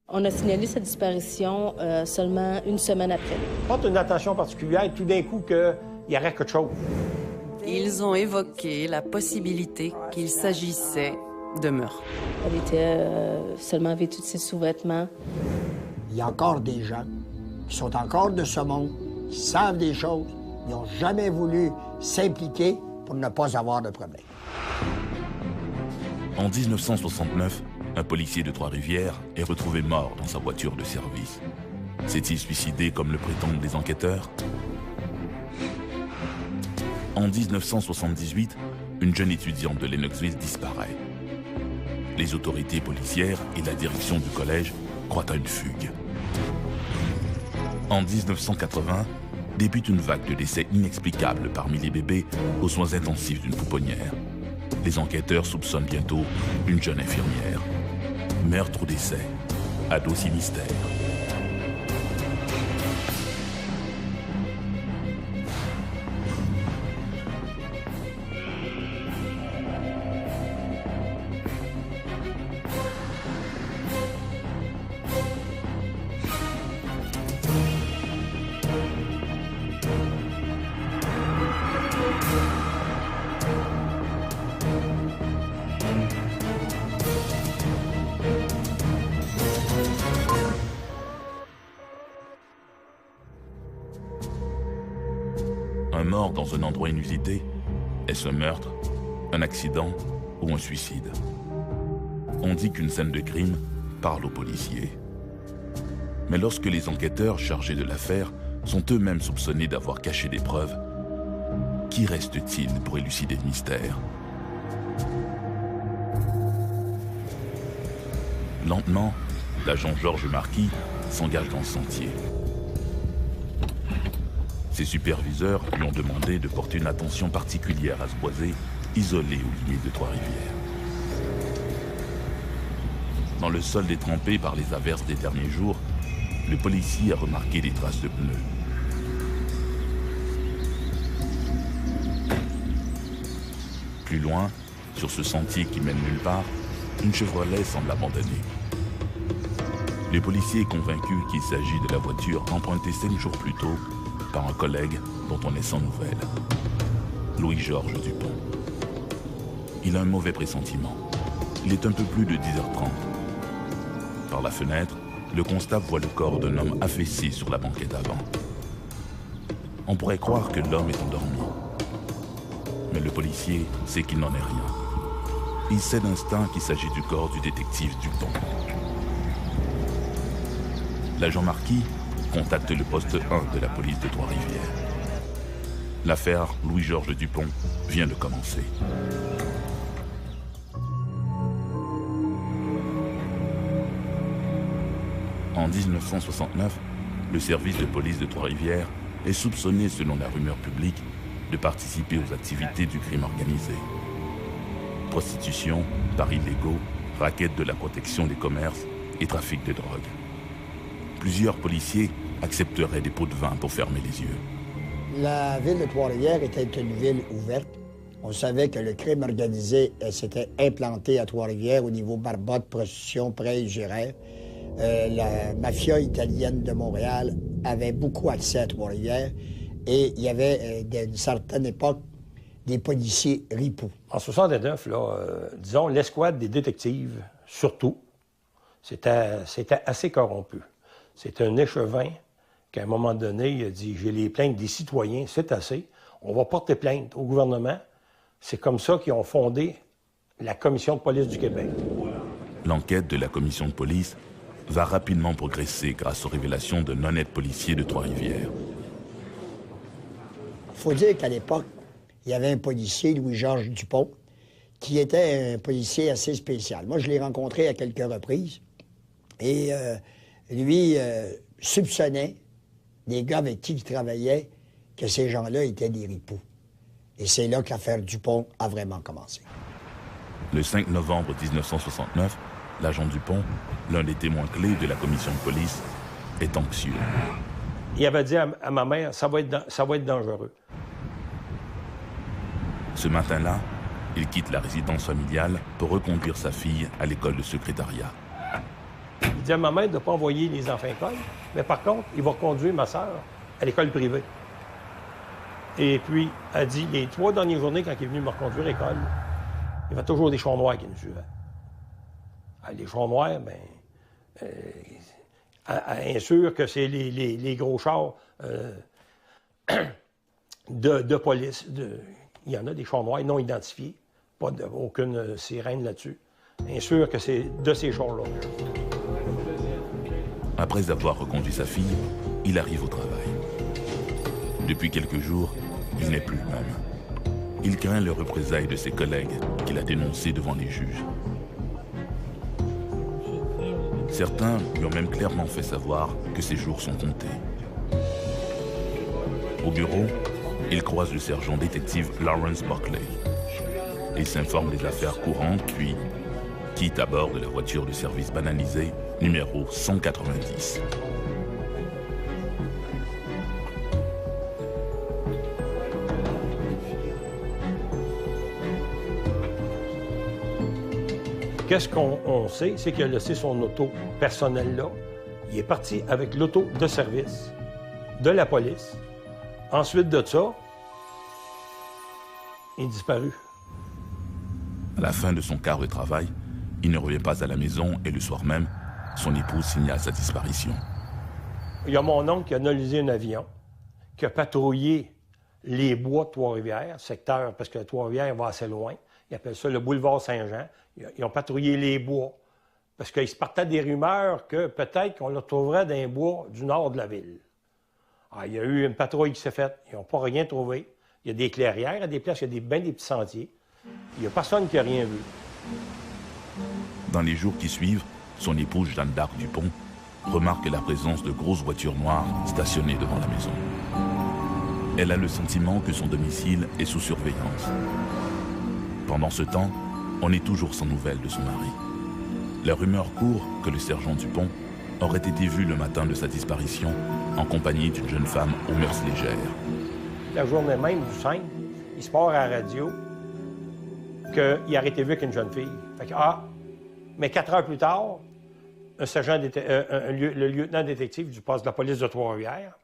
On a signalé sa disparition seulement une semaine après. Porte une attention particulière, tout d'un coup, qu'il y aurait quelque chose. Ils ont évoqué la possibilité qu'il s'agissait de meurtre. Elle était seulement vêtue de ses sous-vêtements. Il y a encore des gens qui sont encore de ce monde, qui savent des choses, ils n'ont jamais voulu s'impliquer pour ne pas avoir de problème. En 1969, un policier de Trois-Rivières est retrouvé mort dans sa voiture de service. S'est-il suicidé comme le prétendent les enquêteurs? En 1978, une jeune étudiante de Lennoxville disparaît. Les autorités policières et la direction du collège croient à une fugue. En 1980, débute une vague de décès inexplicables parmi les bébés aux soins intensifs d'une pouponnière. Les enquêteurs soupçonnent bientôt une jeune infirmière. Meurtre ou décès, ado mystère. Un mort dans un endroit inusité, est-ce un meurtre, un accident ou un suicide? On dit qu'une scène de crime parle aux policiers. Mais lorsque les enquêteurs chargés de l'affaire sont eux-mêmes soupçonnés d'avoir caché des preuves, qui reste-t-il pour élucider le mystère? Lentement, l'agent Georges Marquis s'engage dans le sentier. Ses superviseurs lui ont demandé de porter une attention particulière à ce boisé isolé aux limites de Trois-Rivières. Dans le sol détrempé par les averses des derniers jours, le policier a remarqué des traces de pneus. Plus loin, sur ce sentier qui mène nulle part, une Chevrolet semble abandonnée. Le policier est convaincu qu'il s'agit de la voiture empruntée 5 jours plus tôt par un collègue dont on est sans nouvelles, Louis-Georges Dupont. Il a un mauvais pressentiment. Il est un peu plus de 10h30. Par la fenêtre, le constable voit le corps d'un homme affaissé sur la banquette avant. On pourrait croire que l'homme est endormi. Mais le policier sait qu'il n'en est rien. Il sait d'instinct qu'il s'agit du corps du détective Dupont. L'agent Marquis contacte le poste 1 de la police de Trois-Rivières. L'affaire Louis-Georges Dupont vient de commencer. En 1969, le service de police de Trois-Rivières est soupçonné, selon la rumeur publique, de participer aux activités du crime organisé. Prostitution, paris illégaux, racket de la protection des commerces et trafic de drogue. Plusieurs policiers accepteraient des pots de vin pour fermer les yeux. La ville de Trois-Rivières était une ville ouverte. On savait que le crime organisé s'était implanté à Trois-Rivières au niveau Barbotte, prostitution, prêt et géraire. La mafia italienne de Montréal avait beaucoup accès à Trois-Rivières et il y avait, d'une certaine époque, des policiers ripoux. En 69, disons, l'escouade des détectives, surtout, c'était assez corrompu. C'était un échevin qu'à un moment donné, il a dit « J'ai les plaintes des citoyens, c'est assez. On va porter plainte au gouvernement. » C'est comme ça qu'ils ont fondé la Commission de police du Québec. L'enquête de la Commission de police va rapidement progresser grâce aux révélations d'un honnête policier de Trois-Rivières. Il faut dire qu'à l'époque, il y avait un policier, Louis-Georges Dupont, qui était un policier assez spécial. Moi, je l'ai rencontré à quelques reprises. Et lui soupçonnait des gars avec qui il travaillait que ces gens-là étaient des ripoux. Et c'est là que l'affaire Dupont a vraiment commencé. Le 5 novembre 1969, l'agent Dupont, l'un des témoins clés de la commission de police, est anxieux. Il avait dit à ma mère, ça va être dangereux. Ce matin-là, il quitte la résidence familiale pour reconduire sa fille à l'école de secrétariat. dit à ma mère de ne pas envoyer les enfants à l'école, mais par contre, il va conduire ma sœur à l'école privée. Et puis, elle dit, les 3 dernières journées, quand il est venu me reconduire à l'école, il y avait toujours des chars noirs qui nous suivaient. Les chars noirs, bien, insure que c'est les gros chars de police. Il y en a des chars noirs non identifiés, aucune sirène là-dessus. Insure que c'est de ces chars-là. Après avoir reconduit sa fille, il arrive au travail. Depuis quelques jours, il n'est plus le même. Il craint les représailles de ses collègues qu'il a dénoncés devant les juges. Certains lui ont même clairement fait savoir que ses jours sont comptés. Au bureau, il croise le sergent détective Lawrence Buckley. Il s'informe des affaires courantes, puis quitte à bord de la voiture de service banalisée numéro 190. Qu'est-ce qu'on sait? C'est qu'il a laissé son auto personnelle là. Il est parti avec l'auto de service de la police. Ensuite de ça, il est disparu. À la fin de son quart de travail, il ne revient pas à la maison et le soir même, son épouse signale sa disparition. Il y a mon oncle qui a analysé un avion, qui a patrouillé les bois de Trois-Rivières, secteur, parce que Trois-Rivières va assez loin. Ils appellent ça le boulevard Saint-Jean. Ils ont patrouillé les bois, parce qu'il se partait des rumeurs que peut-être qu'on le trouverait dans les bois du nord de la ville. Alors, il y a eu une patrouille qui s'est faite. Ils n'ont pas rien trouvé. Il y a des clairières, à des places, il y a bien des petits sentiers. Il n'y a personne qui n'a rien vu. Dans les jours qui suivent, son épouse Jeanne d'Arc Dupont remarque la présence de grosses voitures noires stationnées devant la maison. Elle a le sentiment que son domicile est sous surveillance. Pendant ce temps, on est toujours sans nouvelles de son mari. La rumeur court que le sergent Dupont aurait été vu le matin de sa disparition en compagnie d'une jeune femme aux mœurs légères. La journée même du 5, il se part à la radio qu'il aurait été vu avec une jeune fille. Fait que, mais 4 heures plus tard, le lieutenant détective du poste de la police de Trois-Rivières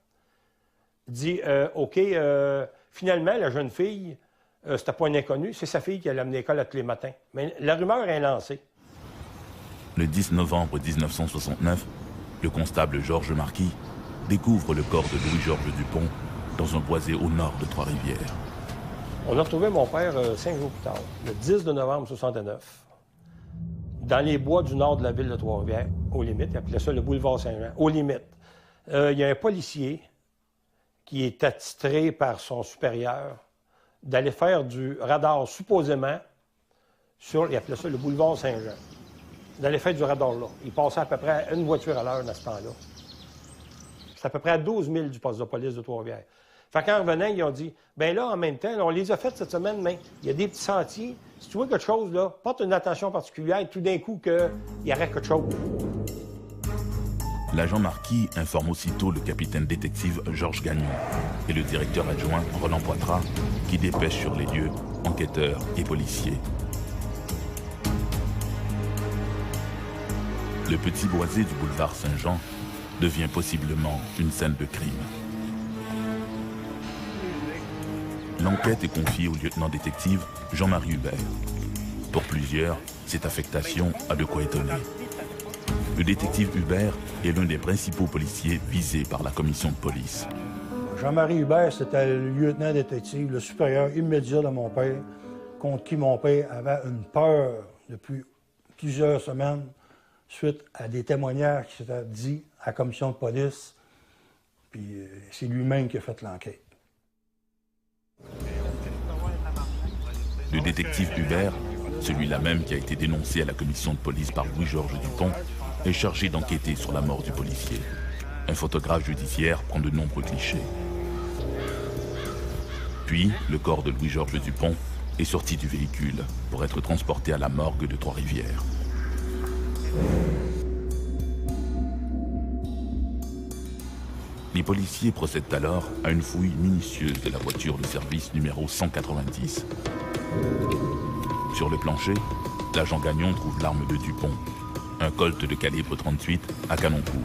dit OK, finalement, la jeune fille, c'était pas une inconnue, c'est sa fille qui allait amener à l'école à tous les matins. Mais la rumeur est lancée. Le 10 novembre 1969, le constable Georges Marquis découvre le corps de Louis-Georges Dupont dans un boisé au nord de Trois-Rivières. On a retrouvé mon père 5 jours plus tard, le 10 de novembre 1969, dans les bois du nord de la ville de Trois-Rivières, aux limites. Il appelait ça le boulevard Saint-Jean, aux limites. Il y a un policier qui est attitré par son supérieur d'aller faire du radar, supposément, il appelait ça le boulevard Saint-Jean. D'aller faire du radar là. Il passait à peu près une voiture à l'heure dans ce temps-là. C'est à peu près à 12 000 du poste de police de Trois-Rivières. Fait qu'en revenant, ils ont dit, bien là, en même temps, on les a faites cette semaine, mais il y a des petits sentiers. Si tu vois quelque chose, là, porte une attention particulière, tout d'un coup, qu'il y aurait quelque chose. L'agent Marquis informe aussitôt le capitaine détective Georges Gagnon et le directeur adjoint Roland Poitras, qui dépêchent sur les lieux enquêteurs et policiers. Le petit boisé du boulevard Saint-Jean devient possiblement une scène de crime. L'enquête est confiée au lieutenant-détective Jean-Marie Hubert. Pour plusieurs, cette affectation a de quoi étonner. Le détective Hubert est l'un des principaux policiers visés par la commission de police. Jean-Marie Hubert, c'était le lieutenant-détective, le supérieur immédiat de mon père, contre qui mon père avait une peur depuis plusieurs semaines, suite à des témoignages qui s'étaient dits à la commission de police. Puis c'est lui-même qui a fait l'enquête. Le détective Hubert, celui-là même qui a été dénoncé à la commission de police par Louis-Georges Dupont, est chargé d'enquêter sur la mort du policier. Un photographe judiciaire prend de nombreux clichés. Puis, le corps de Louis-Georges Dupont est sorti du véhicule pour être transporté à la morgue de Trois-Rivières. Les policiers procèdent alors à une fouille minutieuse de la voiture de service numéro 190. Sur le plancher, l'agent Gagnon trouve l'arme de Dupont, un Colt de calibre 38 à canon court.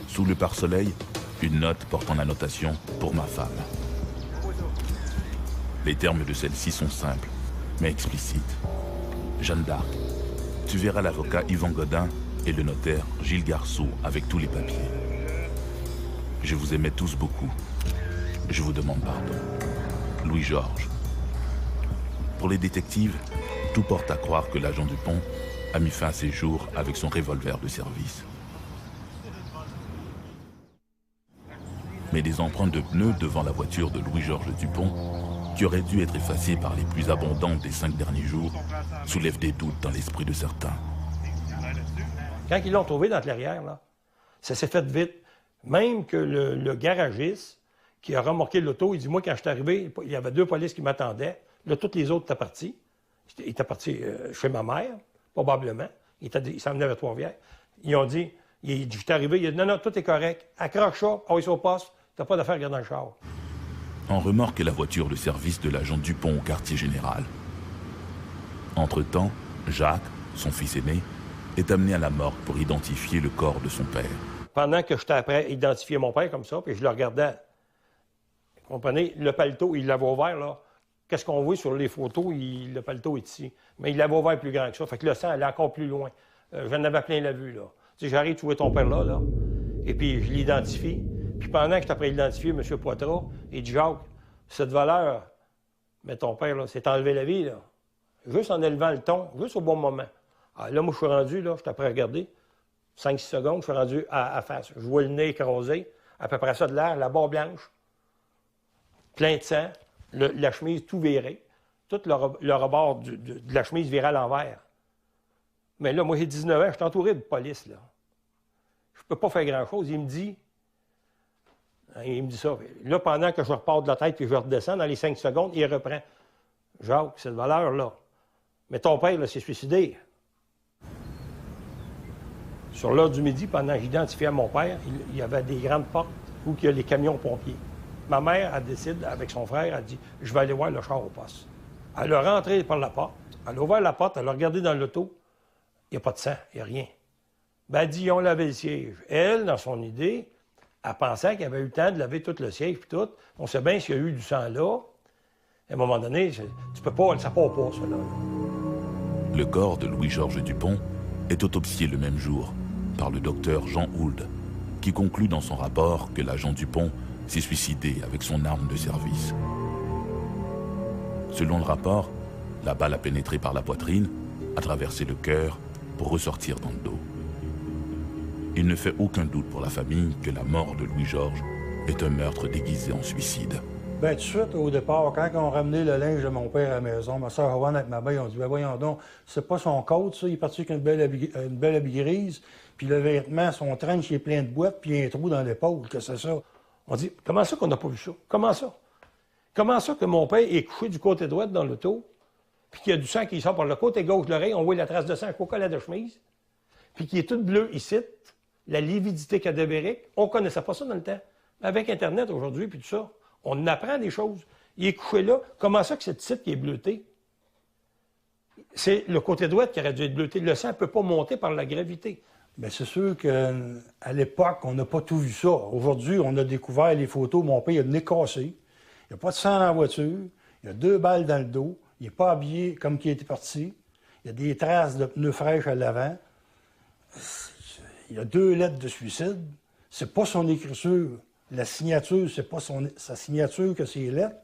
Sous le pare-soleil, une note portant la notation pour ma femme. Les termes de celle-ci sont simples, mais explicites. Jeanne d'Arc, tu verras l'avocat Yvan Godin et le notaire Gilles Garceau avec tous les papiers. Je vous aimais tous beaucoup. Je vous demande pardon. Louis-Georges. Pour les détectives, tout porte à croire que l'agent Dupont a mis fin à ses jours avec son revolver de service. Mais des empreintes de pneus devant la voiture de Louis-Georges Dupont, qui auraient dû être effacées par les plus abondantes des 5 derniers jours, soulèvent des doutes dans l'esprit de certains. Quand ils l'ont trouvé dans la clairière, là, ça s'est fait vite. Même que le garagiste qui a remorqué l'auto, il dit, moi, quand je suis arrivé, il y avait 2 polices qui m'attendaient. Là, tous les autres étaient partis. Ils étaient partis chez ma mère, probablement. Ils s'en venaient vers Trois-Rivières. Ils ont dit, je suis arrivé, il a dit, non, tout est correct. Accroche ça, on est au poste, t'as pas d'affaire à garder dans le char. On remorque la voiture de service de l'agent Dupont au quartier général. Entre-temps, Jacques, son fils aîné, est amené à la morgue pour identifier le corps de son père. Pendant que j'étais après à identifier mon père comme ça, puis je le regardais, vous comprenez, le paletot, il l'avait ouvert, là. Qu'est-ce qu'on voit sur les photos? Le paletot est ici. Mais il l'avait ouvert plus grand que ça. Fait que le sang allait encore plus loin. J'en avais plein la vue, là. Tu sais, j'arrive, tu vois ton père là. Et puis, je l'identifie. Puis pendant que j'étais après l'identifier, M. Poitras, il dit, Jacques, cette valeur, mais ton père, là, s'est enlevé la vie, là. Juste en élevant le ton, juste au bon moment. Alors là, moi, je suis rendu, là, j'étais après à regarder. 5-6 secondes, je suis rendu à face. Je vois le nez écrasé, à peu près ça de l'air, la barre blanche, plein de sang, la chemise tout virée, tout le rebord de la chemise virée à l'envers. Mais là, moi, j'ai 19 ans, je suis entouré de police, là. Je peux pas faire grand-chose. Il me dit ça. Là, pendant que je repars de la tête et je redescends, dans les 5 secondes, il reprend. Jacques, cette valeur-là. Mais ton père, là, s'est suicidé. Sur l'heure du midi, pendant que j'identifiais mon père, il y avait des grandes portes où il y a les camions pompiers. Ma mère, elle décide, avec son frère, elle dit « Je vais aller voir le char au poste ». Elle est rentrée par la porte, elle a ouvert la porte, elle a regardé dans l'auto. Il n'y a pas de sang, il n'y a rien. Ben, elle dit « On lavait le siège ». Elle, dans son idée, elle pensait qu'il y avait eu le temps de laver tout le siège puis tout. On sait bien s'il y a eu du sang là. À un moment donné, tu peux pas, ça part pas, ça, là. Le corps de Louis-Georges Dupont est autopsié le même jour par le docteur Jean Hould, qui conclut dans son rapport que l'agent Dupont s'est suicidé avec son arme de service. Selon le rapport, la balle a pénétré par la poitrine, a traversé le cœur pour ressortir dans le dos. Il ne fait aucun doute pour la famille que la mort de Louis-Georges est un meurtre déguisé en suicide. Bien, tout de suite, au départ, quand on ramenait le linge de mon père à la maison, ma soeur Rowan avec ma mère, on dit, ben voyons donc, c'est pas son côte, ça, il est parti avec une belle habit grise, puis le vêtement, son trench, il est plein de boîtes, puis il y a un trou dans l'épaule, que c'est ça. On dit, comment ça qu'on n'a pas vu ça? Comment ça? Comment ça que mon père est couché du côté droit dans l'auto, puis qu'il y a du sang qui sort par le côté gauche de l'oreille, on voit la trace de sang au collet de chemise, puis qui est tout bleu ici, la lividité cadavérique, on ne connaissait pas ça dans le temps. Avec Internet aujourd'hui, puis tout ça, on apprend des choses. Il est couché là. Comment ça que cette site qui est bleuté? C'est le côté droit qui aurait dû être bleuté. Le sang ne peut pas monter par la gravité. Bien, c'est sûr qu'à l'époque, on n'a pas tout vu ça. Aujourd'hui, on a découvert les photos. Mon père, il a le nez cassé. Il n'y a pas de sang dans la voiture. Il y a 2 balles dans le dos. Il n'est pas habillé comme qu'il était parti. Il y a des traces de pneus fraîches à l'avant. Il y a 2 lettres de suicide. C'est pas son écriture. La signature, c'est pas sa signature que c'est lettres.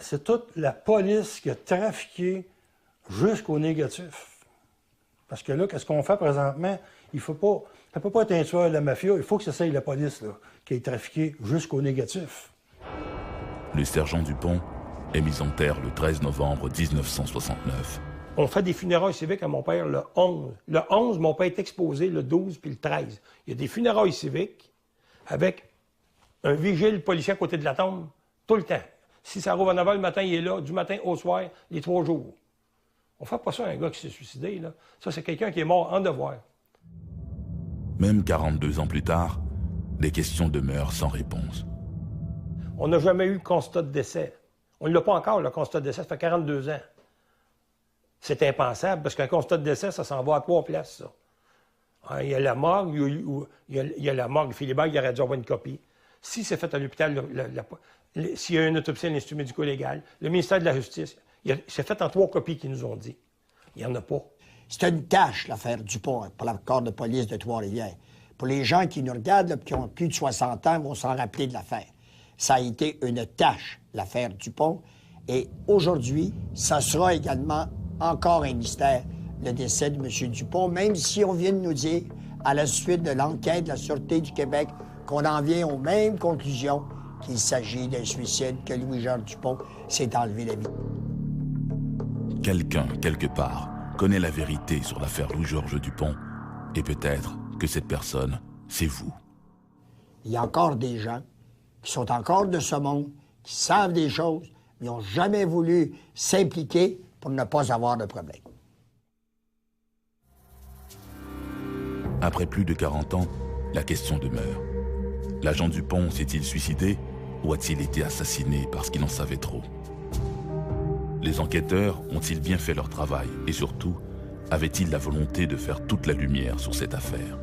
C'est toute la police qui a trafiqué jusqu'au négatif. Parce que là, qu'est-ce qu'on fait présentement? Ça ne peut pas être un tueur de la mafia. Il faut que ça soit la police là, qui ait trafiqué jusqu'au négatif. Le sergent Dupont est mis en terre le 13 novembre 1969. On fait des funérailles civiques à mon père le 11. Le 11, mon père est exposé le 12 puis le 13. Il y a des funérailles civiques avec un vigile policier à côté de la tombe tout le temps. Si ça rouvre à 9 h le matin, il est là, du matin au soir, les 3 jours. On ne fait pas ça à un gars qui s'est suicidé, là. Ça, c'est quelqu'un qui est mort en devoir. Même 42 ans plus tard, les questions demeurent sans réponse. On n'a jamais eu de constat de décès. On ne l'a pas encore, le constat de décès, ça fait 42 ans. C'est impensable, parce qu'un constat de décès, ça s'en va à 3 places, ça. Il y a la morgue, il y a la morgue. Philibert, il aurait dû avoir une copie. Si c'est fait à l'hôpital, s'il y a une autopsie à l'Institut médico-légal, le ministère de la Justice, c'est fait en 3 copies qu'ils nous ont dit. Il n'y en a pas. C'était une tâche, l'affaire Dupont, pour la corps de police de Trois-Rivières. Pour les gens qui nous regardent, là, qui ont plus de 60 ans, vont s'en rappeler de l'affaire. Ça a été une tâche, l'affaire Dupont. Et aujourd'hui, ça sera également encore un mystère, le décès de M. Dupont, même si on vient de nous dire, à la suite de l'enquête de la Sûreté du Québec, qu'on en vient aux mêmes conclusions, qu'il s'agit d'un suicide, que Louis-Georges Dupont s'est enlevé la vie. Quelqu'un, quelque part, connaît la vérité sur l'affaire Louis-Georges Dupont, et peut-être que cette personne, c'est vous. Il y a encore des gens qui sont encore de ce monde, qui savent des choses, mais n'ont jamais voulu s'impliquer pour ne pas avoir de problème. Après plus de 40 ans, la question demeure. L'agent Dupont s'est-il suicidé ou a-t-il été assassiné parce qu'il en savait trop? Les enquêteurs ont-ils bien fait leur travail et surtout, avaient-ils la volonté de faire toute la lumière sur cette affaire?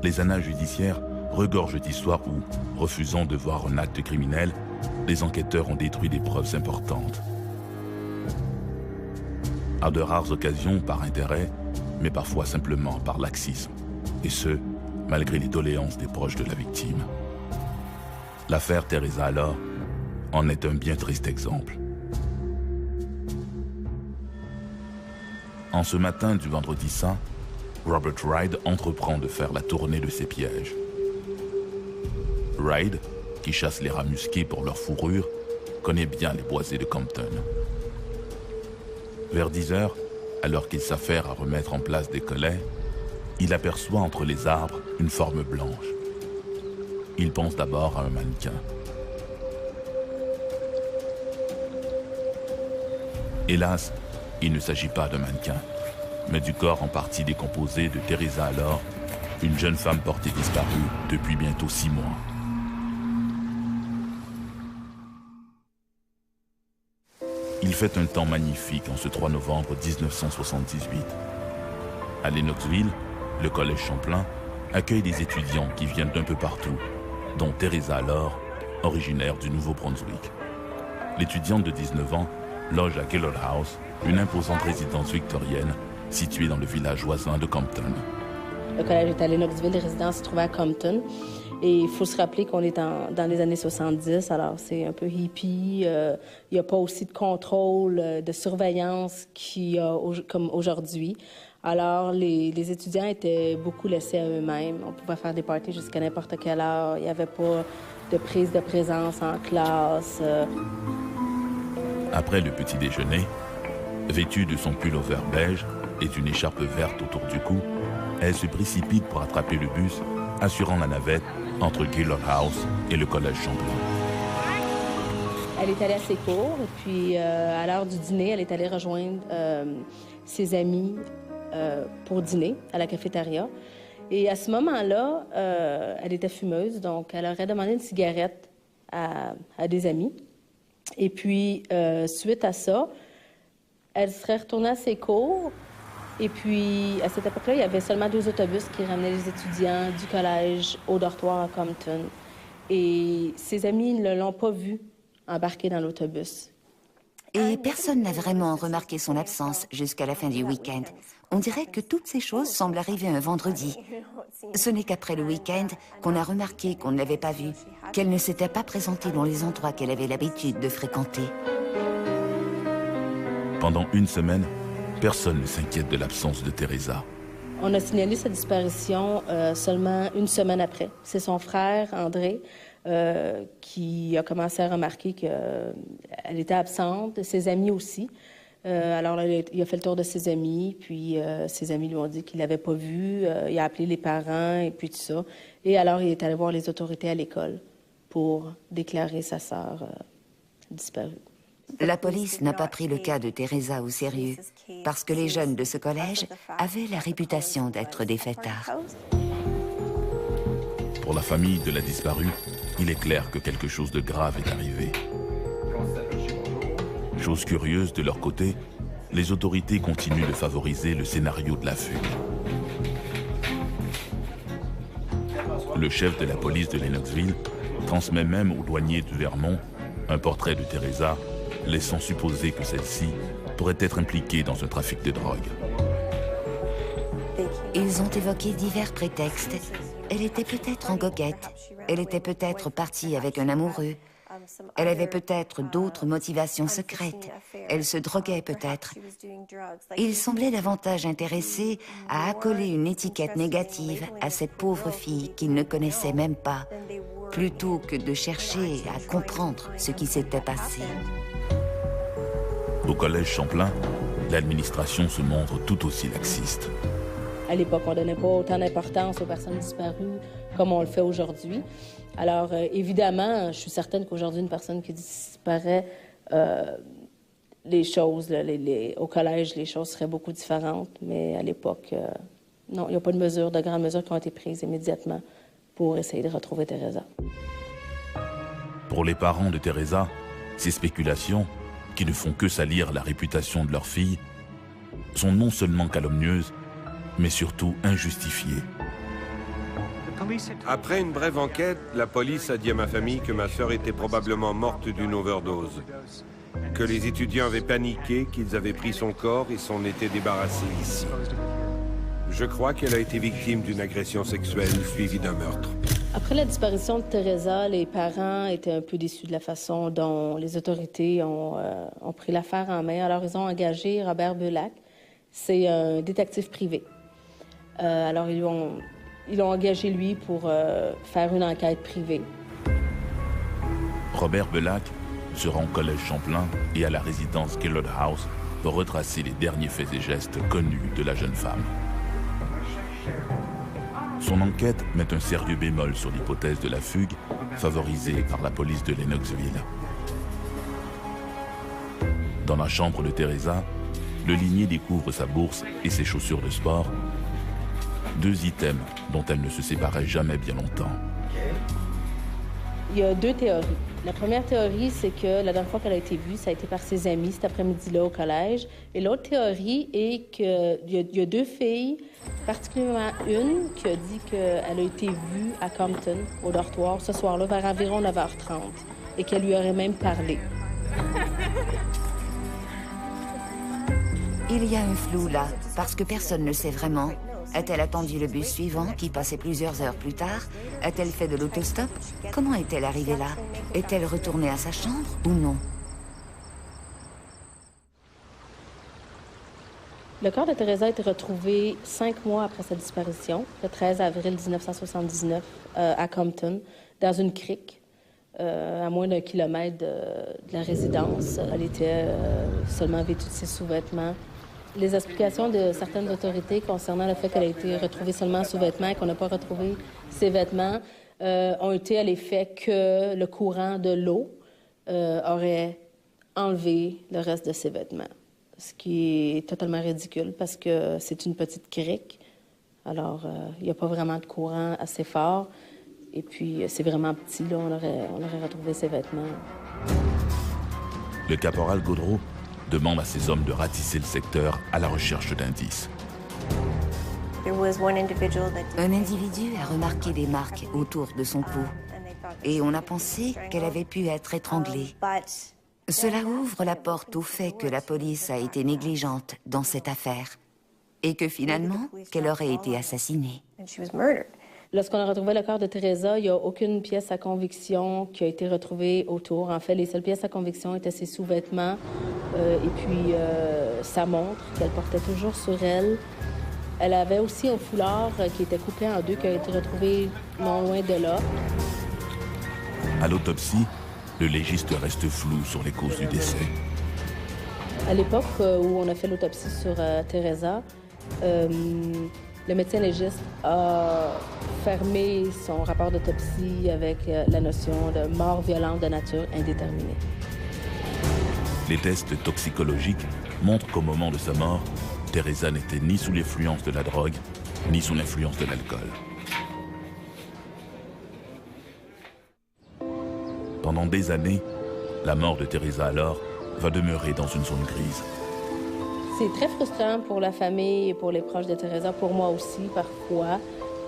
Les annales judiciaires regorgent d'histoires où, refusant de voir un acte criminel, les enquêteurs ont détruit des preuves importantes. À de rares occasions par intérêt, mais parfois simplement par laxisme, et ce, malgré les doléances des proches de la victime. L'affaire Teresa Allard en est un bien triste exemple. En ce matin du vendredi saint, Robert Ride entreprend de faire la tournée de ses pièges. Ride, qui chasse les rats musqués pour leur fourrure, connaît bien les boisés de Compton. Vers 10 heures, alors qu'il s'affaire à remettre en place des collets, il aperçoit entre les arbres une forme blanche. Il pense d'abord à un mannequin. Hélas, il ne s'agit pas d'un mannequin, mais du corps en partie décomposé de Teresa Allard, une jeune femme portée disparue depuis bientôt 6 mois. Il fait un temps magnifique en ce 3 novembre 1978. À Lennoxville, le Collège Champlain accueille des étudiants qui viennent d'un peu partout, dont Teresa Allard, originaire du Nouveau-Brunswick. L'étudiante de 19 ans loge à Gaylord House, une imposante résidence victorienne située dans le village voisin de Compton. Le collège est à Lennoxville, les résidences se trouvaient à Compton. Et il faut se rappeler qu'on est dans les années 70, alors c'est un peu hippie. Il n'y a pas aussi de contrôle, de surveillance qu'il y a comme aujourd'hui. Alors, les étudiants étaient beaucoup laissés à eux-mêmes. On pouvait faire des parties jusqu'à n'importe quelle heure. Il n'y avait pas de prise de présence en classe. Après le petit déjeuner, vêtue de son pullover beige et d'une écharpe verte autour du cou, elle se précipite pour attraper le bus, assurant la navette entre Gaylord House et le Collège Champlain. Elle est allée à ses cours, et puis à l'heure du dîner, elle est allée rejoindre ses amis pour dîner à la cafétéria. Et à ce moment-là, elle était fumeuse, donc elle aurait demandé une cigarette à des amis. Et puis, suite à ça, elle serait retournée à ses cours. Et puis, à cette époque-là, il y avait seulement 2 autobus qui ramenaient les étudiants du collège au dortoir à Compton. Et ses amis ne l'ont pas vue embarquer dans l'autobus. Et personne n'a vraiment remarqué son absence jusqu'à la fin du week-end. On dirait que toutes ces choses semblent arriver un vendredi. Ce n'est qu'après le week-end qu'on a remarqué qu'on ne l'avait pas vue, qu'elle ne s'était pas présentée dans les endroits qu'elle avait l'habitude de fréquenter. Pendant une semaine, personne ne s'inquiète de l'absence de Teresa. On a signalé sa disparition seulement une semaine après. C'est son frère, André, qui a commencé à remarquer qu'elle était absente, ses amis aussi. Alors là, il a fait le tour de ses amis, puis ses amis lui ont dit qu'il ne l'avait pas vue. Il a appelé les parents et puis tout ça. Et alors, il est allé voir les autorités à l'école pour déclarer sa sœur disparue. La police n'a pas pris le cas de Teresa au sérieux parce que les jeunes de ce collège avaient la réputation d'être des fêtards. Pour la famille de la disparue, il est clair que quelque chose de grave est arrivé. Chose curieuse, de leur côté, les autorités continuent de favoriser le scénario de la fugue. Le chef de la police de Lennoxville transmet même au douanier de Vermont un portrait de Teresa, laissant supposer que celle-ci pourrait être impliquée dans un trafic de drogue. Ils ont évoqué divers prétextes. Elle était peut-être en goguette. Elle était peut-être partie avec un amoureux. Elle avait peut-être d'autres motivations secrètes. Elle se droguait peut-être. Il semblait davantage intéressé à accoler une étiquette négative à cette pauvre fille qu'il ne connaissait même pas, plutôt que de chercher à comprendre ce qui s'était passé. Au collège Champlain, l'administration se montre tout aussi laxiste. À l'époque, on ne donnait pas autant d'importance aux personnes disparues comme on le fait aujourd'hui. Alors, évidemment, je suis certaine qu'aujourd'hui, une personne qui disparaît, les choses, là, au collège, les choses seraient beaucoup différentes. Mais à l'époque, non, il n'y a pas de grandes mesures qui ont été prises immédiatement pour essayer de retrouver Teresa. Pour les parents de Teresa, ces spéculations, qui ne font que salir la réputation de leur fille, sont non seulement calomnieuses, mais surtout injustifiées. Après une brève enquête, la police a dit à ma famille que ma sœur était probablement morte d'une overdose, que les étudiants avaient paniqué, qu'ils avaient pris son corps et s'en étaient débarrassés ici. Je crois qu'elle a été victime d'une agression sexuelle suivie d'un meurtre. Après la disparition de Teresa, les parents étaient un peu déçus de la façon dont les autorités ont pris l'affaire en main. Alors, ils ont engagé Robert Belac. C'est un détective privé. Alors, ils l'ont engagé, lui, pour faire une enquête privée. Robert Belac se rend au collège Champlain et à la résidence Kellogg House pour retracer les derniers faits et gestes connus de la jeune femme. Son enquête met un sérieux bémol sur l'hypothèse de la fugue, favorisée par la police de Lennoxville. Dans la chambre de Teresa, le limier découvre sa bourse et ses chaussures de sport, deux items dont elle ne se séparait jamais bien longtemps. Il y a deux théories. La première théorie, c'est que la dernière fois qu'elle a été vue, ça a été par ses amis cet après-midi-là au collège. Et l'autre théorie est qu'il y a deux filles, particulièrement une qui a dit qu'elle a été vue à Compton, au dortoir, ce soir-là, vers environ 9h30, et qu'elle lui aurait même parlé. Il y a un flou là, parce que personne ne sait vraiment. A-t-elle attendu le bus suivant, qui passait plusieurs heures plus tard? A-t-elle fait de l'autostop? Comment est-elle arrivée là? Est-elle retournée à sa chambre ou non? Le corps de Teresa a été retrouvé 5 mois après sa disparition, le 13 avril 1979, à Compton, dans une crique, à moins d'1 kilomètre de la résidence. Elle était seulement vêtue de ses sous-vêtements. Les explications de certaines autorités concernant le fait qu'elle a été retrouvée seulement en sous-vêtements et qu'on n'a pas retrouvé ses vêtements ont été à l'effet que le courant de l'eau aurait enlevé le reste de ses vêtements. Ce qui est totalement ridicule parce que c'est une petite crique. Alors, il n'y a pas vraiment de courant assez fort. Et puis, c'est vraiment petit, là, on aurait retrouvé ses vêtements. Le caporal Gaudreau demande à ses hommes de ratisser le secteur à la recherche d'indices. Un individu a remarqué des marques autour de son cou et on a pensé qu'elle avait pu être étranglée. Cela ouvre la porte au fait que la police a été négligente dans cette affaire et que finalement, qu'elle aurait été assassinée. Lorsqu'on a retrouvé le corps de Teresa, il n'y a aucune pièce à conviction qui a été retrouvée autour. En fait, les seules pièces à conviction étaient ses sous-vêtements et puis sa montre qu'elle portait toujours sur elle. Elle avait aussi un foulard qui était coupé en deux, qui a été retrouvé non loin de là. À l'autopsie, le légiste reste flou sur les causes du décès. À l'époque où on a fait l'autopsie sur Teresa, le médecin légiste a fermé son rapport d'autopsie avec la notion de mort violente de nature indéterminée. Les tests toxicologiques montrent qu'au moment de sa mort, Teresa n'était ni sous l'influence de la drogue, ni sous l'influence de l'alcool. Pendant des années, la mort de Teresa alors va demeurer dans une zone grise. C'est très frustrant pour la famille et pour les proches de Teresa, pour moi aussi, parfois,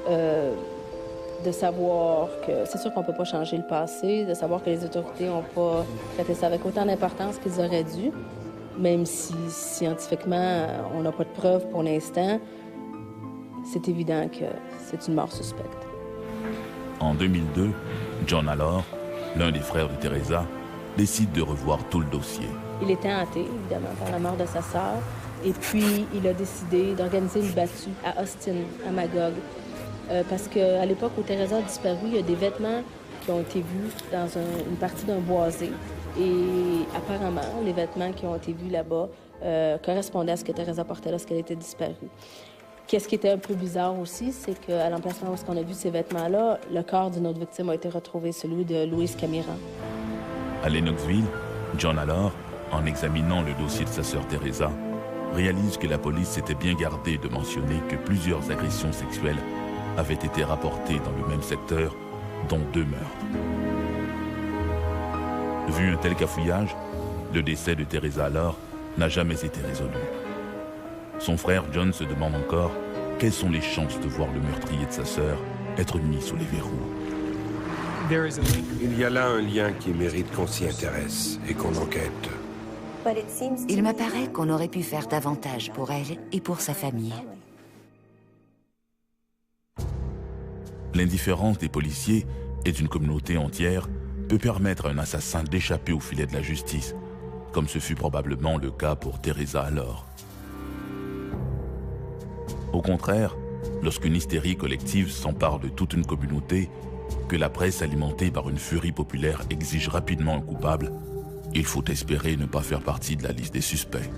de savoir que... C'est sûr qu'on ne peut pas changer le passé, de savoir que les autorités n'ont pas traité ça avec autant d'importance qu'ils auraient dû, même si scientifiquement, on n'a pas de preuves pour l'instant. C'est évident que c'est une mort suspecte. En 2002, John Allor, l'un des frères de Teresa, décide de revoir tout le dossier. Il était hanté, évidemment, par la mort de sa sœur. Et puis, il a décidé d'organiser une battue à Austin, à Magog. Parce qu'à l'époque où Teresa a disparu, il y a des vêtements qui ont été vus dans une partie d'un boisé. Et apparemment, les vêtements qui ont été vus là-bas correspondaient à ce que Teresa portait lorsqu'elle était disparue. Qu'est-ce qui était un peu bizarre aussi, c'est qu'à l'emplacement où on a vu ces vêtements-là, le corps d'une autre victime a été retrouvé, celui de Louise Camiran. À Lennoxville, John Allor, en examinant le dossier de sa sœur Teresa, réalise que la police s'était bien gardée de mentionner que plusieurs agressions sexuelles avaient été rapportées dans le même secteur, dont 2 meurtres. Vu un tel cafouillage, le décès de Teresa Allor n'a jamais été résolu. Son frère John se demande encore quelles sont les chances de voir le meurtrier de sa sœur être mis sous les verrous. Il y a là un lien qui mérite qu'on s'y intéresse et qu'on enquête. Il m'apparaît qu'on aurait pu faire davantage pour elle et pour sa famille. L'indifférence des policiers et d'une communauté entière peut permettre à un assassin d'échapper au filet de la justice, comme ce fut probablement le cas pour Teresa Allor. Au contraire, lorsqu'une hystérie collective s'empare de toute une communauté, que la presse alimentée par une furie populaire exige rapidement un coupable, il faut espérer ne pas faire partie de la liste des suspects.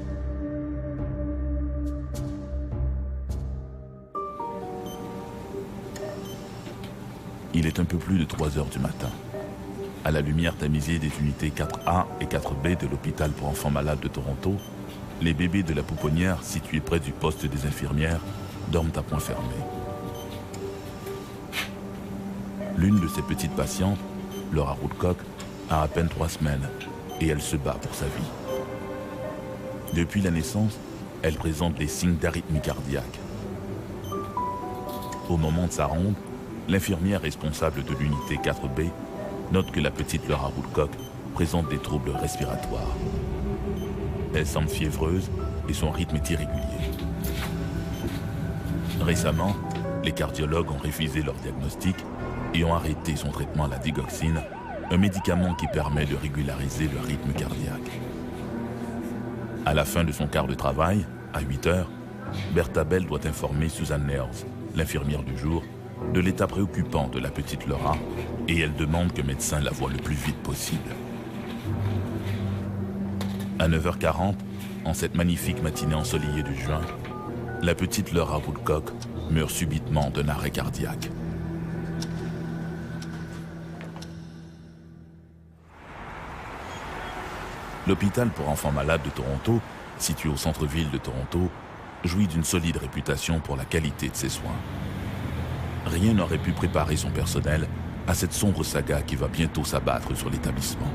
Il est un peu plus de 3 heures du matin. À la lumière tamisée des unités 4A et 4B de l'hôpital pour enfants malades de Toronto, les bébés de la pouponnière situés près du poste des infirmières dorment à point fermé. L'une de ces petites patientes, Laura Woodcock, a à peine 3 semaines et elle se bat pour sa vie. Depuis la naissance, elle présente les signes d'arythmie cardiaque. Au moment de sa ronde, l'infirmière responsable de l'unité 4B note que la petite Laura Woodcock présente des troubles respiratoires. Elle semble fiévreuse et son rythme est irrégulier. Récemment, les cardiologues ont révisé leur diagnostic et ont arrêté son traitement à la digoxine, un médicament qui permet de régulariser le rythme cardiaque. À la fin de son quart de travail, à 8 heures, Bertha Bell doit informer Susan Nails, l'infirmière du jour, de l'état préoccupant de la petite Laura et elle demande que le médecin la voie le plus vite possible. À 9h40, en cette magnifique matinée ensoleillée de juin, la petite Laura Woodcock meurt subitement d'un arrêt cardiaque. L'hôpital pour enfants malades de Toronto, situé au centre-ville de Toronto, jouit d'une solide réputation pour la qualité de ses soins. Rien n'aurait pu préparer son personnel à cette sombre saga qui va bientôt s'abattre sur l'établissement.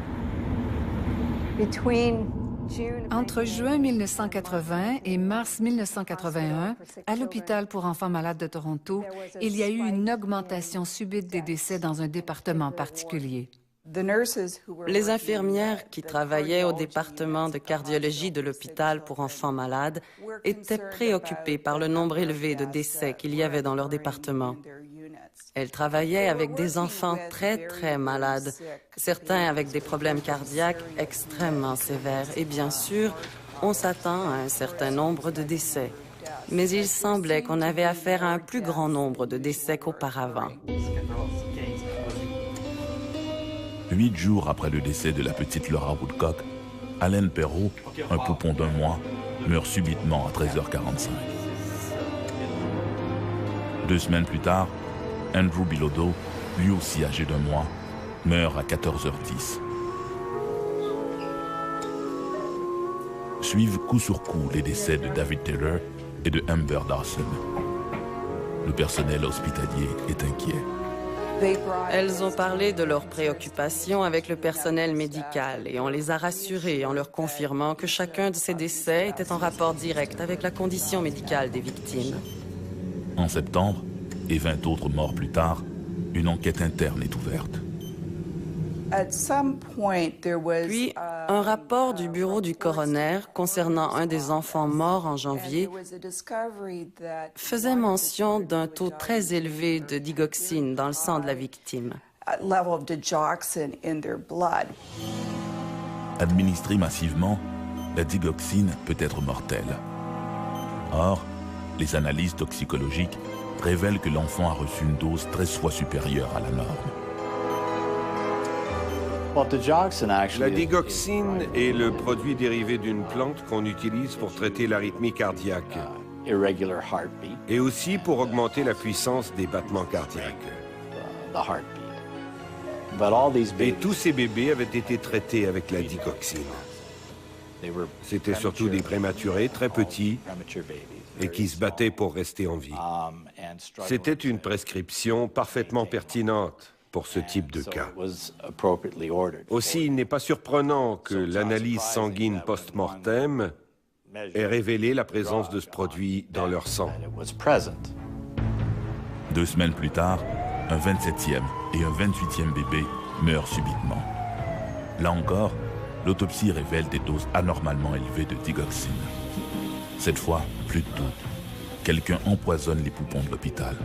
Entre juin 1980 et mars 1981, à l'hôpital pour enfants malades de Toronto, il y a eu une augmentation subite des décès dans un département particulier. Les infirmières qui travaillaient au département de cardiologie de l'hôpital pour enfants malades étaient préoccupées par le nombre élevé de décès qu'il y avait dans leur département. Elles travaillaient avec des enfants très malades, certains avec des problèmes cardiaques extrêmement sévères et bien sûr, on s'attend à un certain nombre de décès. Mais il semblait qu'on avait affaire à un plus grand nombre de décès qu'auparavant. 8 jours après le décès de la petite Laura Woodcock, Allen Perrault, un poupon d'1 mois, meurt subitement à 13h45. 2 semaines plus tard, Andrew Bilodeau, lui aussi âgé d'1 mois, meurt à 14h10. Suivent coup sur coup les décès de David Taylor et de Amber Dawson. Le personnel hospitalier est inquiet. Elles ont parlé de leurs préoccupations avec le personnel médical et on les a rassurées en leur confirmant que chacun de ces décès était en rapport direct avec la condition médicale des victimes. En septembre, et 20 autres morts plus tard, une enquête interne est ouverte. Puis, un rapport du bureau du coroner concernant un des enfants morts en janvier faisait mention d'un taux très élevé de digoxine dans le sang de la victime. Administrée massivement, la digoxine peut être mortelle. Or, les analyses toxicologiques révèlent que l'enfant a reçu une dose 13 fois supérieure à la norme. La digoxine est le produit dérivé d'une plante qu'on utilise pour traiter l'arythmie cardiaque et aussi pour augmenter la puissance des battements cardiaques. Et tous ces bébés avaient été traités avec la digoxine. C'étaient surtout des prématurés très petits et qui se battaient pour rester en vie. C'était une prescription parfaitement pertinente pour ce type de cas. Aussi, il n'est pas surprenant que l'analyse sanguine post-mortem ait révélé la présence de ce produit dans leur sang. 2 semaines plus tard, un 27e et un 28e bébé meurent subitement. Là encore, l'autopsie révèle des doses anormalement élevées de digoxine. Cette fois, plus de doute. Quelqu'un empoisonne les poupons de l'hôpital.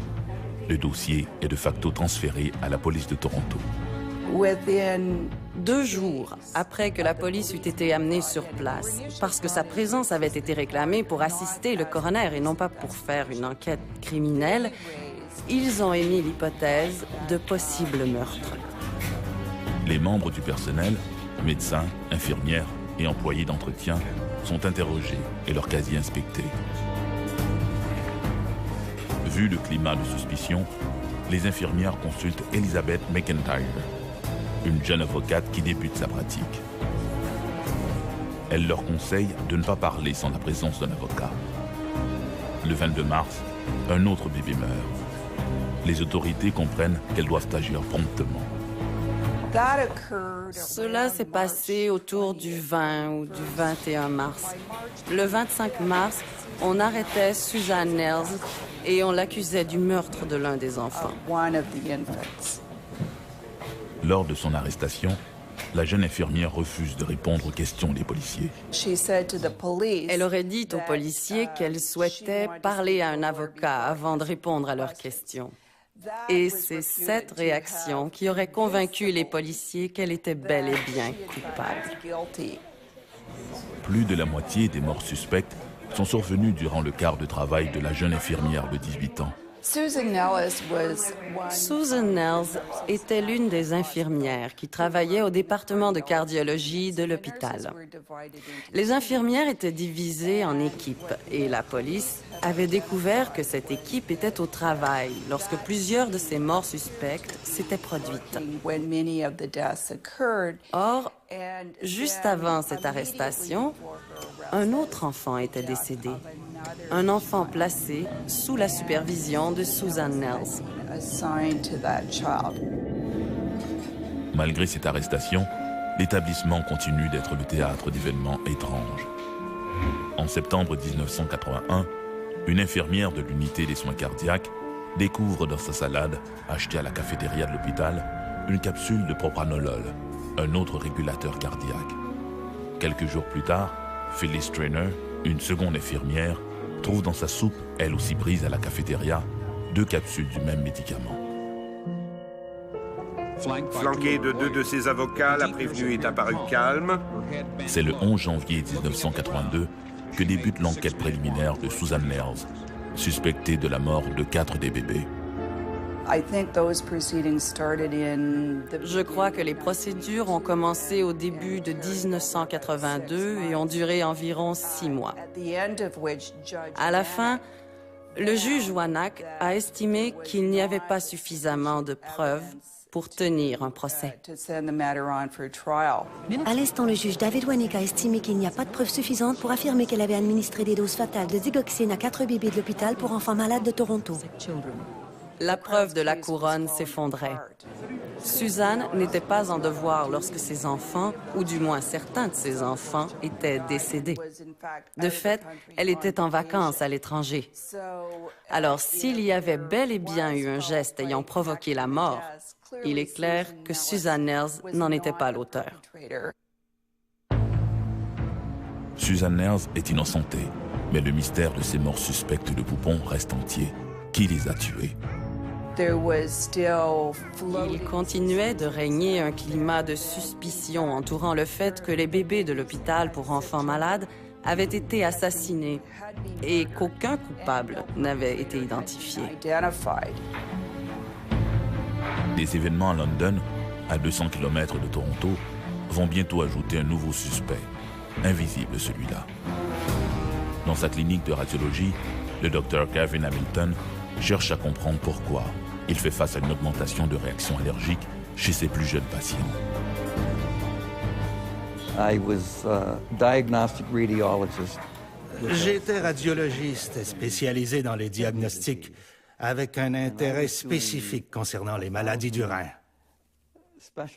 Le dossier est de facto transféré à la police de Toronto. 2 jours après que la police eut été amenée sur place, parce que sa présence avait été réclamée pour assister le coroner et non pas pour faire une enquête criminelle, ils ont émis l'hypothèse de possible meurtre. Les membres du personnel, médecins, infirmières et employés d'entretien, sont interrogés et leurs casiers inspectés. Vu le climat de suspicion, les infirmières consultent Elizabeth McIntyre, une jeune avocate qui débute sa pratique. Elle leur conseille de ne pas parler sans la présence d'un avocat. Le 22 mars, un autre bébé meurt. Les autorités comprennent qu'elles doivent agir promptement. Cela s'est passé autour du 20 ou du 21 mars. Le 25 mars, on arrêtait Susan Nels et on l'accusait du meurtre de l'un des enfants. Lors de son arrestation, la jeune infirmière refuse de répondre aux questions des policiers. Elle aurait dit aux policiers qu'elle souhaitait parler à un avocat avant de répondre à leurs questions. Et c'est cette réaction qui aurait convaincu les policiers qu'elle était bel et bien coupable. Plus de la moitié des morts suspectes sont survenus durant le quart de travail de la jeune infirmière de 18 ans. Susan Nels était l'une des infirmières qui travaillait au département de cardiologie de l'hôpital. Les infirmières étaient divisées en équipes et la police avait découvert que cette équipe était au travail lorsque plusieurs de ces morts suspectes s'étaient produites. Or, juste avant cette arrestation, un autre enfant était décédé. Un enfant placé sous la supervision de Susan Nels. Malgré cette arrestation, l'établissement continue d'être le théâtre d'événements étranges. En septembre 1981, une infirmière de l'unité des soins cardiaques découvre dans sa salade, achetée à la cafétéria de l'hôpital, une capsule de propranolol, un autre régulateur cardiaque. Quelques jours plus tard, Phyllis Traynor, une seconde infirmière, trouve dans sa soupe, elle aussi prise à la cafétéria, 2 capsules du même médicament. Flanquée de 2 de ses avocats, la prévenue est apparue calme. C'est le 11 janvier 1982 que débute l'enquête préliminaire de Susan Nels, suspectée de la mort de 4 des bébés. Je crois que les procédures ont commencé au début de 1982 et ont duré environ 6 mois. À la fin, le juge Wanak a estimé qu'il n'y avait pas suffisamment de preuves pour tenir un procès. À l'instant, le juge David Wanek a estimé qu'il n'y a pas de preuves suffisantes pour affirmer qu'elle avait administré des doses fatales de digoxine à 4 bébés de l'hôpital pour enfants malades de Toronto. La preuve de la couronne s'effondrait. Suzanne n'était pas en devoir lorsque ses enfants, ou du moins certains de ses enfants, étaient décédés. De fait, elle était en vacances à l'étranger. Alors, s'il y avait bel et bien eu un geste ayant provoqué la mort, il est clair que Suzanne Nels n'en était pas l'auteur. Suzanne Nels est innocentée, mais le mystère de ces morts suspectes de poupons reste entier. Qui les a tués? Il continuait de régner un climat de suspicion entourant le fait que les bébés de l'hôpital pour enfants malades avaient été assassinés et qu'aucun coupable n'avait été identifié. Les événements à London, à 200 km de Toronto, vont bientôt ajouter un nouveau suspect, invisible celui-là. Dans sa clinique de radiologie, le docteur Gavin Hamilton cherche à comprendre pourquoi il fait face à une augmentation de réactions allergiques chez ses plus jeunes patients. J'étais radiologiste spécialisé dans les diagnostics avec un intérêt spécifique concernant les maladies du rein.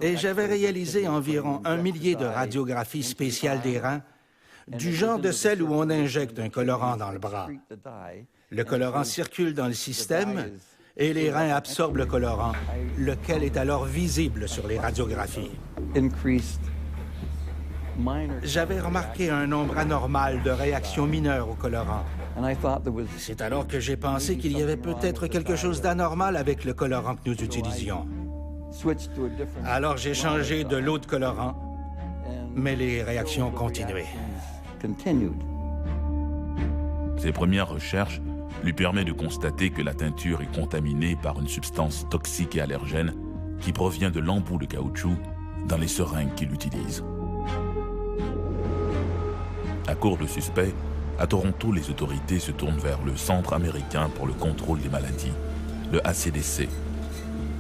Et j'avais réalisé environ 1 millier de radiographies spéciales des reins, du genre de celles où on injecte un colorant dans le bras. Le colorant circule dans le système et les reins absorbent le colorant, lequel est alors visible sur les radiographies. J'avais remarqué un nombre anormal de réactions mineures au colorant. C'est alors que j'ai pensé qu'il y avait peut-être quelque chose d'anormal avec le colorant que nous utilisions. Alors j'ai changé de l'eau de colorant, mais les réactions continuaient. Ses premières recherches lui permettent de constater que la teinture est contaminée par une substance toxique et allergène qui provient de l'embout de caoutchouc dans les seringues qu'il utilise. À court de suspects, à Toronto, les autorités se tournent vers le Centre américain pour le contrôle des maladies, le ACDC,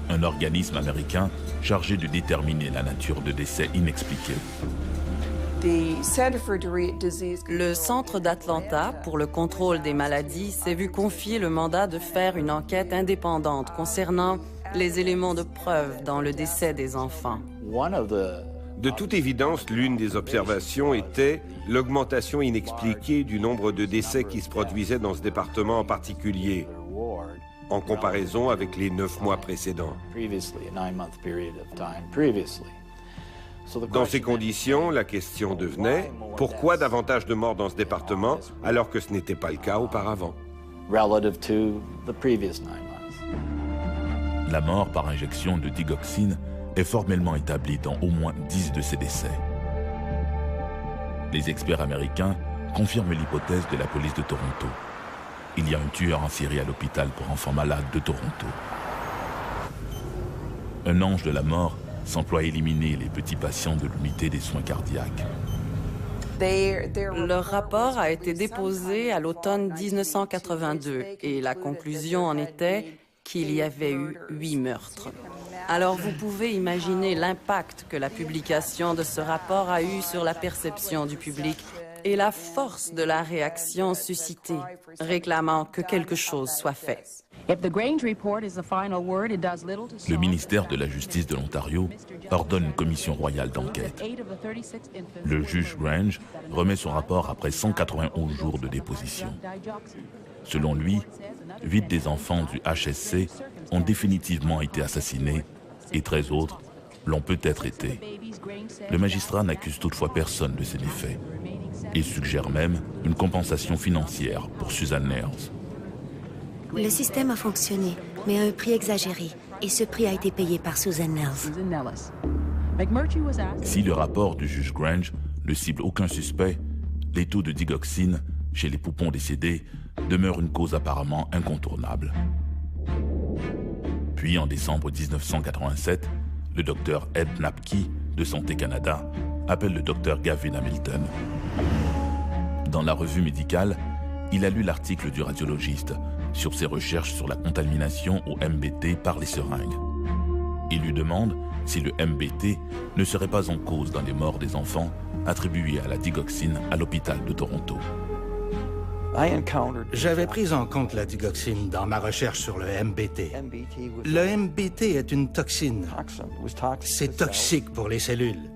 un organisme américain chargé de déterminer la nature de décès inexpliqués. Le Centre d'Atlanta pour le contrôle des maladies s'est vu confier le mandat de faire une enquête indépendante concernant les éléments de preuve dans le décès des enfants. De toute évidence, l'une des observations était l'augmentation inexpliquée du nombre de décès qui se produisaient dans ce département en particulier, en comparaison avec les 9 mois précédents. Dans ces conditions, la question devenait « Pourquoi davantage de morts dans ce département alors que ce n'était pas le cas auparavant ?» La mort par injection de digoxine est formellement établie dans au moins 10 de ces décès. Les experts américains confirment l'hypothèse de la police de Toronto. Il y a un tueur en série à l'hôpital pour enfants malades de Toronto. Un ange de la mort s'emploie à éliminer les petits patients de l'unité des soins cardiaques. Leur rapport a été déposé à l'automne 1982 et la conclusion en était qu'il y avait eu 8 meurtres. Alors vous pouvez imaginer l'impact que la publication de ce rapport a eu sur la perception du public et la force de la réaction suscitée, réclamant que quelque chose soit fait. Le ministère de la Justice de l'Ontario ordonne une commission royale d'enquête. Le juge Grange remet son rapport après 191 jours de déposition. Selon lui, 8 des enfants du HSC ont définitivement été assassinés et 13 autres l'ont peut-être été. Le magistrat n'accuse toutefois personne de ces méfaits. Il suggère même une compensation financière pour Suzanne Nels. Le système a fonctionné, mais à un prix exagéré. Et ce prix a été payé par Suzanne Nels. Si le rapport du juge Grange ne cible aucun suspect, les taux de digoxine chez les poupons décédés demeurent une cause apparemment incontournable. Puis, en décembre 1987, le docteur Ed Napke de Santé Canada appelle le docteur Gavin Hamilton. Dans la revue médicale, il a lu l'article du radiologiste sur ses recherches sur la contamination au MBT par les seringues. Il lui demande si le MBT ne serait pas en cause dans les morts des enfants attribués à la digoxine à l'hôpital de Toronto. J'avais pris en compte la digoxine dans ma recherche sur le MBT. Le MBT est une toxine. C'est toxique pour les cellules.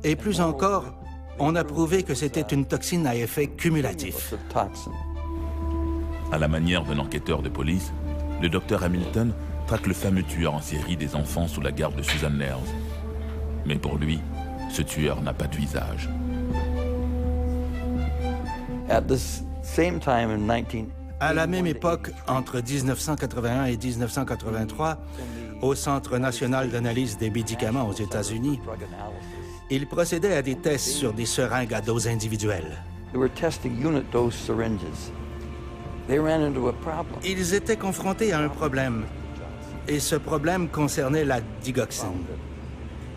Et plus encore, on a prouvé que c'était une toxine à effet cumulatif. À la manière d'un enquêteur de police, le docteur Hamilton traque le fameux tueur en série des enfants sous la garde de Susan Lairs. Mais pour lui, ce tueur n'a pas de visage. À la même époque, entre 1981 et 1983, au Centre national d'analyse des médicaments aux États-Unis, il procédait à des tests sur des seringues à dose individuelle. Ils étaient confrontés à un problème, et ce problème concernait la digoxine.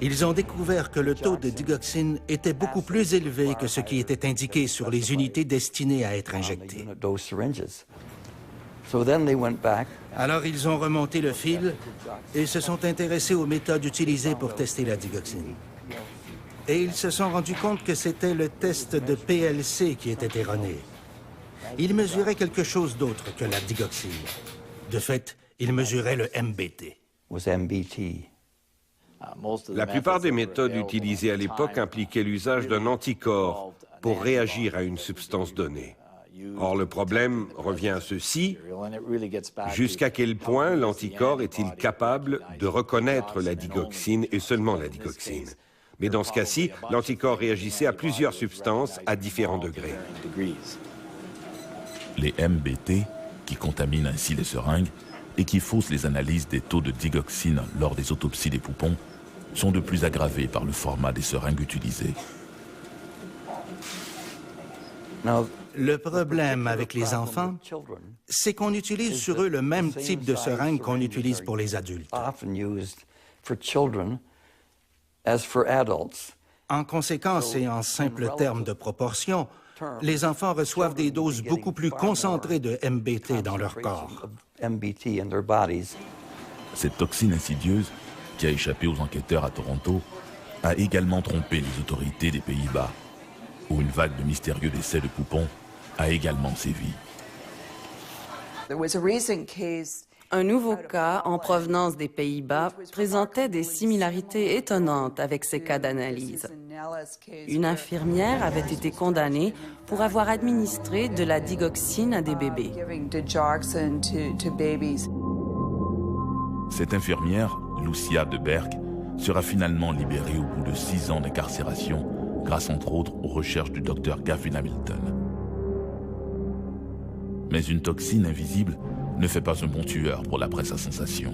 Ils ont découvert que le taux de digoxine était beaucoup plus élevé que ce qui était indiqué sur les unités destinées à être injectées. Alors ils ont remonté le fil et se sont intéressés aux méthodes utilisées pour tester la digoxine. Et ils se sont rendus compte que c'était le test de PLC qui était erroné. Il mesurait quelque chose d'autre que la digoxine. De fait, il mesurait le MBT. La plupart des méthodes utilisées à l'époque impliquaient l'usage d'un anticorps pour réagir à une substance donnée. Or, le problème revient à ceci: jusqu'à quel point l'anticorps est-il capable de reconnaître la digoxine et seulement la digoxine? Mais dans ce cas-ci, l'anticorps réagissait à plusieurs substances à différents degrés. Les MBT, qui contaminent ainsi les seringues et qui faussent les analyses des taux de digoxine lors des autopsies des poupons, sont de plus aggravés par le format des seringues utilisées. Le problème avec les enfants, c'est qu'on utilise sur eux le même type de seringue qu'on utilise pour les adultes. En conséquence et en simples termes de proportion, les enfants reçoivent des doses beaucoup plus concentrées de MBT dans leur corps. Cette toxine insidieuse, qui a échappé aux enquêteurs à Toronto, a également trompé les autorités des Pays-Bas, où une vague de mystérieux décès de poupons a également sévi. Un nouveau cas en provenance des Pays-Bas présentait des similarités étonnantes avec ces cas d'analyse. Une infirmière avait été condamnée pour avoir administré de la digoxine à des bébés. Cette infirmière, Lucia de Berg, sera finalement libérée au bout de 6 ans d'incarcération, grâce entre autres aux recherches du docteur Gavin Hamilton. Mais une toxine invisible ne fait pas un bon tueur pour la presse à sensation.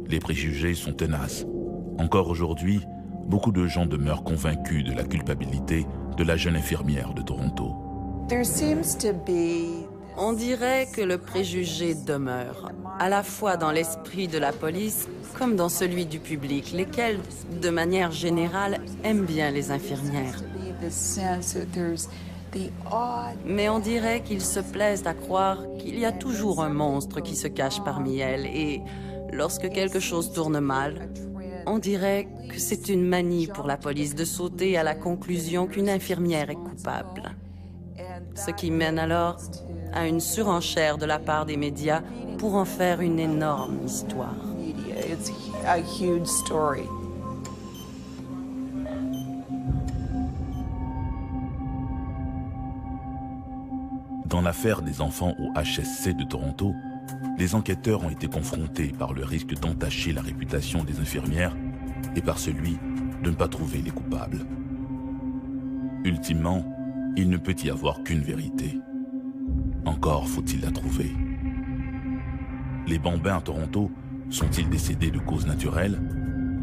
Les préjugés sont tenaces. Encore aujourd'hui, beaucoup de gens demeurent convaincus de la culpabilité de la jeune infirmière de Toronto. On dirait que le préjugé demeure, à la fois dans l'esprit de la police comme dans celui du public, lesquels, de manière générale, aiment bien les infirmières. Mais on dirait qu'ils se plaisent à croire qu'il y a toujours un monstre qui se cache parmi elles et, lorsque quelque chose tourne mal, on dirait que c'est une manie pour la police de sauter à la conclusion qu'une infirmière est coupable. Ce qui mène alors à une surenchère de la part des médias pour en faire une énorme histoire. Dans l'affaire des enfants au HSC de Toronto, les enquêteurs ont été confrontés par le risque d'entacher la réputation des infirmières et par celui de ne pas trouver les coupables. Ultimement, il ne peut y avoir qu'une vérité. Encore faut-il la trouver. Les bambins à Toronto sont-ils décédés de causes naturelles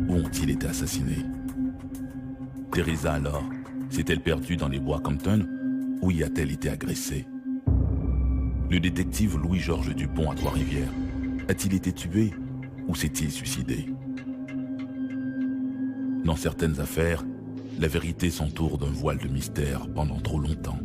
ou ont-ils été assassinés? Teresa alors, s'est-elle perdue dans les bois Compton ou y a-t-elle été agressée? Le détective Louis-Georges Dupont à Trois-Rivières a-t-il été tué ou s'est-il suicidé? Dans certaines affaires, la vérité s'entoure d'un voile de mystère pendant trop longtemps.